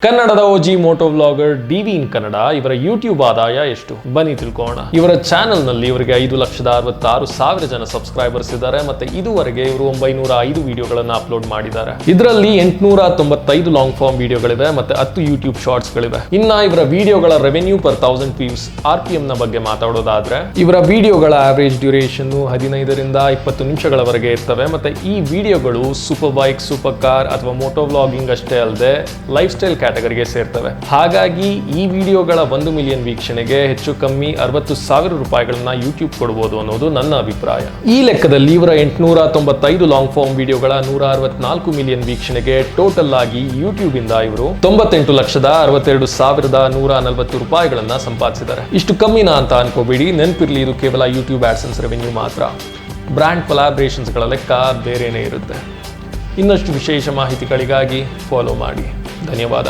ಕನ್ನಡದ ಓಜಿ Moto vlogger D V ಇನ್ ಕನ್ನಡ ಇವರ YouTube ಆದಾಯ ಎಷ್ಟು ಬನ್ನಿ ತಿಳ್ಕೋಣ. ಇವರ ಚಾನೆಲ್ ನಲ್ಲಿ ಇವರಿಗೆ 5,66,000 ಜನ ಸಬ್ಸ್ಕ್ರೈಬರ್ಸ್ ಇದ್ದಾರೆ. ಮತ್ತೆ ಇದುವರೆಗೆ ಇವರು 905 ವಿಡಿಯೋಗಳನ್ನು ಅಪ್ಲೋಡ್ ಮಾಡಿದ್ದಾರೆ. ಇದರಲ್ಲಿ 895 ಲಾಂಗ್ ಫಾರ್ಮ್ ವಿಡಿಯೋಗಳಿವೆ ಮತ್ತೆ 10 ಯೂಟ್ಯೂಬ್ ಶಾರ್ಟ್ಸ್ ಗಳಿವೆ. ಇನ್ನ ಇವರ ವಿಡಿಯೋಗಳ ರೆವೆನ್ಯೂ ಪರ್ 1000 ವ್ಯೂಸ್ RPM ನ ಬಗ್ಗೆ ಮಾತಾಡೋದಾದ್ರೆ ಇವರ ವಿಡಿಯೋಗಳ ಆವರೇಜ್ ಡ್ಯೂರೇಷನ್ 15 ರಿಂದ 20 ನಿಮಿಷಗಳವರೆಗೆ ಇರ್ತವೆ. ಮತ್ತೆ ಈ ವಿಡಿಯೋಗಳು ಸೂಪರ್ ಬೈಕ್, ಸೂಪರ್ ಕಾರ್ ಅಥವಾ ಮೋಟೋ ವ್ಲಾಗಿಂಗ್ ಅಷ್ಟೇ ಅಲ್ಲದೆ ಲೈಫ್ ಸ್ಟೈಲ್ ಕ್ಯಾಟಗರಿಗೆ ಸೇರ್ತವೆ. ಹಾಗಾಗಿ ಈ ವಿಡಿಯೋಗಳ 1 ಮಿಲಿಯನ್ ವೀಕ್ಷಣೆಗೆ ಹೆಚ್ಚು ಕಮ್ಮಿ 60,000 ರೂಪಾಯಿಗಳನ್ನ ಯೂಟ್ಯೂಬ್ ಕೊಡಬಹುದು ಅನ್ನೋದು ನನ್ನ ಅಭಿಪ್ರಾಯ. ಈ ಲೆಕ್ಕದಲ್ಲಿ ಇವರ 895 ಲಾಂಗ್ ಫಾರ್ಮ್ ವಿಡಿಯೋಗಳ 164 ಮಿಲಿಯನ್ ವೀಕ್ಷಣೆಗೆ ಟೋಟಲ್ ಆಗಿ ಯೂಟ್ಯೂಬ್ ಇಂದ ಇವರು 98,62,140 ರೂಪಾಯಿಗಳನ್ನ ಸಂಪಾದಿಸಿದ್ದಾರೆ. ಇಷ್ಟು ಕಮ್ಮಿನಾ ಅಂತ ಅನ್ಕೋಬೇಡಿ, ನೆನಪಿರ್ಲಿ ಇದು ಕೇವಲ ಯೂಟ್ಯೂಬ್ ಆಡ್ಸೆನ್ಸ್ ರೆವೆನ್ಯೂ ಮಾತ್ರ. ಬ್ರ್ಯಾಂಡ್ ಕೊಲಾಬ್ರೇಷನ್ಸ್ ಗಳ ಲೆಕ್ಕ ಬೇರೆನೇ ಇರುತ್ತೆ. ಇನ್ನಷ್ಟು ವಿಶೇಷ ಮಾಹಿತಿಗಳಿಗಾಗಿ ಫಾಲೋ ಮಾಡಿ. ಧನ್ಯವಾದ.